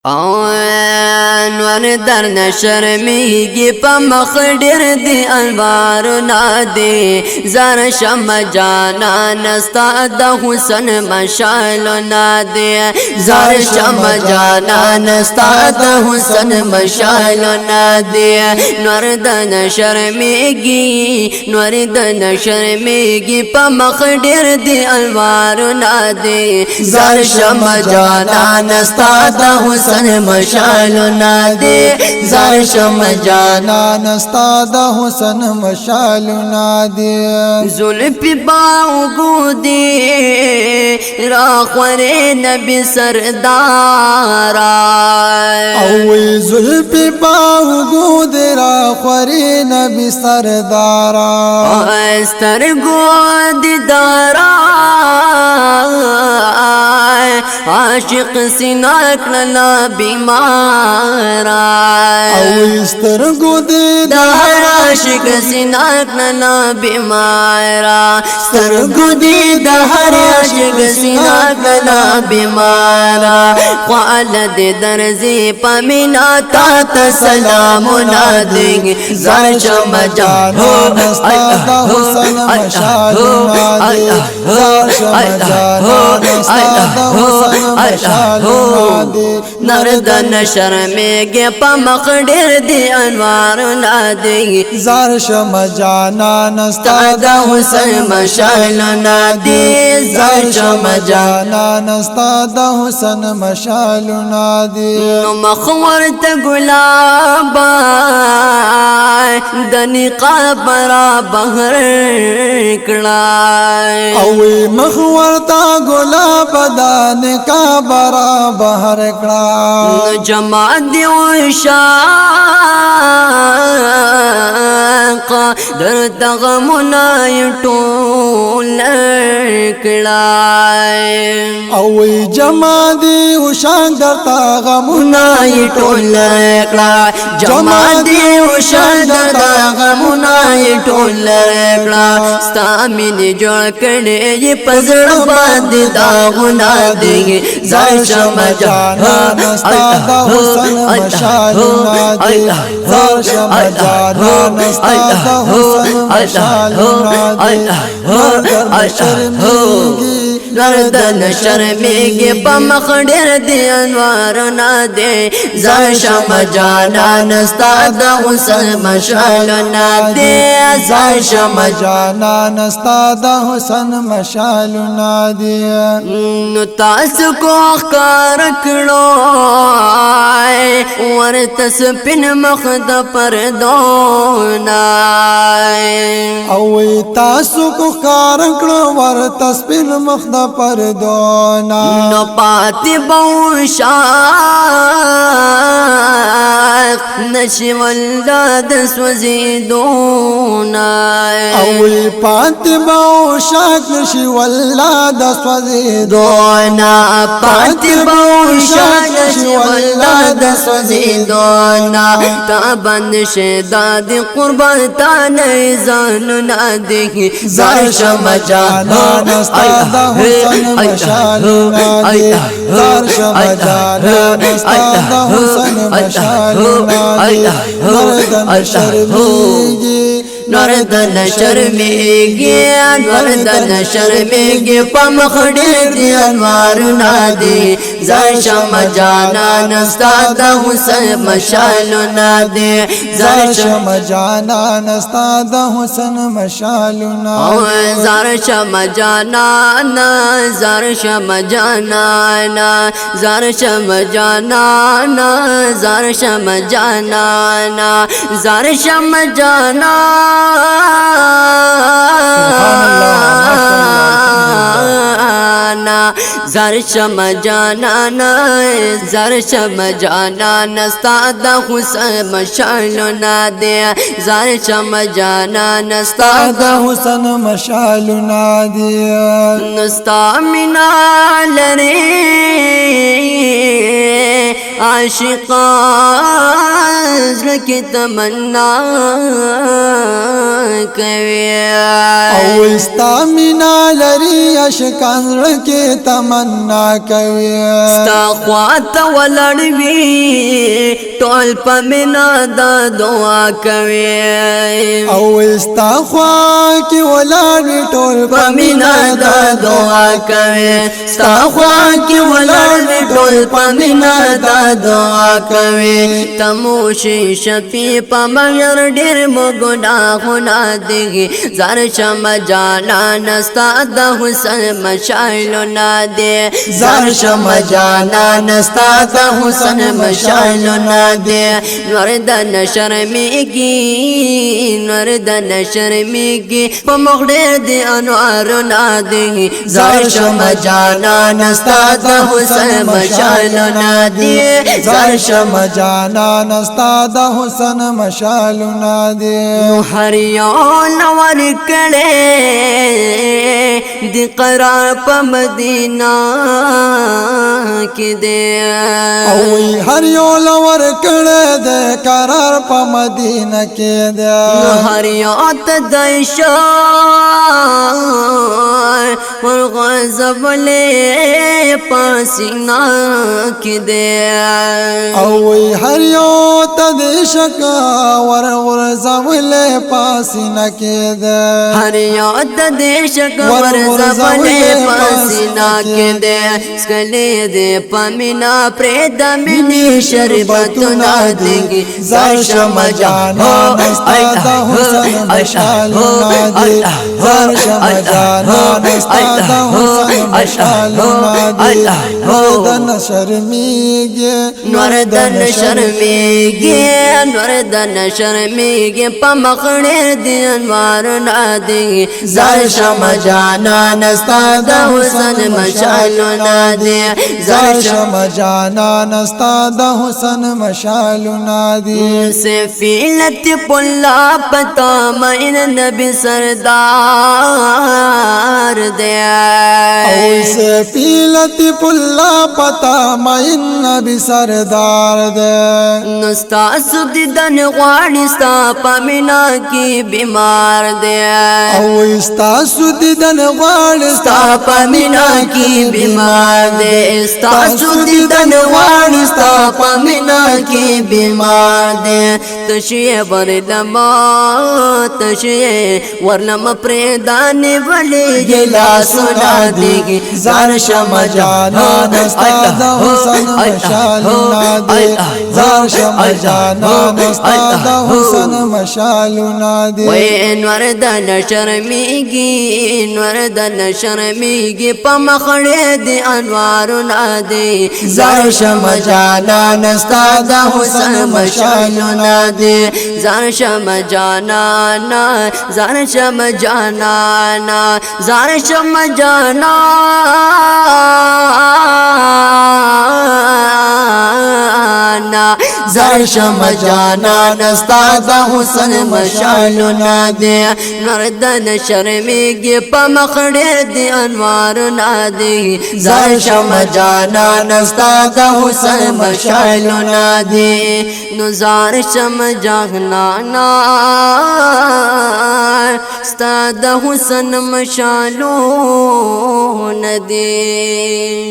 انور در نشرمیگی پا مخدر دی انوار نادی زر شم جانا نستا دا حسن مشال نادی زر شم جانا نستا دا حسن مشال نادی نور در نشرمیگی نور در نشرمیگی پا مخدر دی انوار نادی زر شم جانا نستا دا حسن مشال نادی زار شم جانا نستا دا حسن مشال نادی زلفی باغو دی را خوری نبی سردارا اوی زلفی باغو دی را خوری نبی سردارا استرگو دی دارا عاشق سیناک لنا بیمارا اوی سترگو دی دار عاشق سیناک لنا بیمارا سترگو دی دار عاشق سیناک لنا بیمارا خوالد درزی پمینا تا سلام نادی زار شم جانا نستا دا حسن مشال نادی زار شم جانا نستا دا حسن مشال نادی نردن شرمیگی پا مخدر دی انوار نادی زار شم جانا نستا دا حسن مشال نادی زار شم جانا نستا دا حسن مشال نادی نو مخور تا گلابا دنی قبرا بہر کڑای اوی مخورتا گلاب دان کا برا بہر کڑا جمع دیو شاق در تغمنای ٹول کڑای اوی جمع دی وشان درتا غمنای ٹول کڑای جمع دیو شاق در تغمنای ٹول کڑای ستامین جوڑ کڑے یہ پزڑ باند داغنا دیں زار شم جانا نستا دا حسن مشال نادی زار شم جانا نستا دا حسن مشال نادی مردر شرمیگی نردن شرمیگی پا مخدر دی انوار نادی زار شم جانا نستا دا حسن مشال نادی زار شم جانا نستا دا حسن مشال نادی نو تاسو کو اخکار کړو ورته سپین مخ د پردونا اوی تاسو کو خار کړو ورته سپین مخ د پردونا نو پاتې بوشا نشي ولاد سوزیدونا اوی پات باو شاک نشي ولاد سوزیدونا پات باو شاک نشي ولاد سوزیدونا تا بند شداد قربان تا نیزان نادی زار شم جانا نستا دا حسن مشال نادی زار شم جانا نستا دا حسن مشال نادی نردن شرمیگی نردن شرمیگی نردن شرمیگی پا مخدر دی انوار نادی زار شم جانا نستا دا حسن مشال نادی زار شم جانا نستا دا حسن مشال نادی زار شم جانا زار شم جانا زار شم جانا زار شم جانا زار شم جانا زار شم جانا زار شم جانا نستا دا حسن مشال نادی زار شم جانا نستا دا حسن مشال نادی نستا منا لری عاشقان زړه کې تمنا کوي او استا مینا لري عاشقان زړه کې تمنا کوي ستا خواته ولړوي ټول په مینا دا دعا کوي او استا خوا کې ولاړ ټول په مینا دا دعا کوي ستا خوا کې ولاړ ټول په مینا دا دعا کوي تموشي شفیع په مگر ډېر مو ګناهونه دي زار شم جانان ستا د حسن مشعلونه دي زار شم جانان ستا د حسن مشعلونه دي نور د نشرمېږي نور د نشرمېږي په مخ ډېر دي انوارونه دي زار شم جانان ستا د حسن مشعلونه دي زار شم جانان ستا د حسن مشعلونه دي هر یو نور کړي دی قرار په مدینه کې دی او هر یو لور کړه د قرار په مدینه کې دی هر یو ته د شای ور غضب له پسینا کې دی او هر یو ته د شکا ور زول پاسینه کې ده هر یو د شک ور زبله پسینا کې ده سکلې ده پمینا پرې د مینې شربتونه دي زار شم جانان ستا د حسن مشعلونه دي زار شم جانان ستا د حسن مشعلونه دي نور د نشرمېږي نور د نشرمېږي نور د نشرمېږي په مخ ډېر دي انوارونه دي زار شم جانان ستا د حسن مشعلونه دي زار شم جانان ستا د حسن مشعلونه دي سفینت پلا پتا مین نبی سردار دے او سفینت پلا پتا مین نبی سردار دے نستا سدیدن غواړي ستا پمینا کی بیمار دے او استا سدیدن غواړي ستا پمینا کی بیمار دے ستا سدیدن غواړي ستا پمینا کی بیمار دے تشیه ورلما تشیه ورلما پریدان ولی جلا سنا دیگی زار شم جانان ستا د حسن مشعلونه دي زار شم جانان ستا د حسن مشعلونه دي وی انور د نشرمېږي نور د نشرمېږي په مخ ډېر دي انوارونه دي زار شم جانان ستا د حسن مشعلونه دي زار شم جانانا زار شم جانانا زار شم جانانا زار شم جانان ستا د حسن مشعلونه دي نور د نشرمېږي په مخ ډېر دي انوارونه دي زار شم جانان ستا د حسن مشعلونه دي نو زار شم جانانا ستا د حسن مشعلونه دي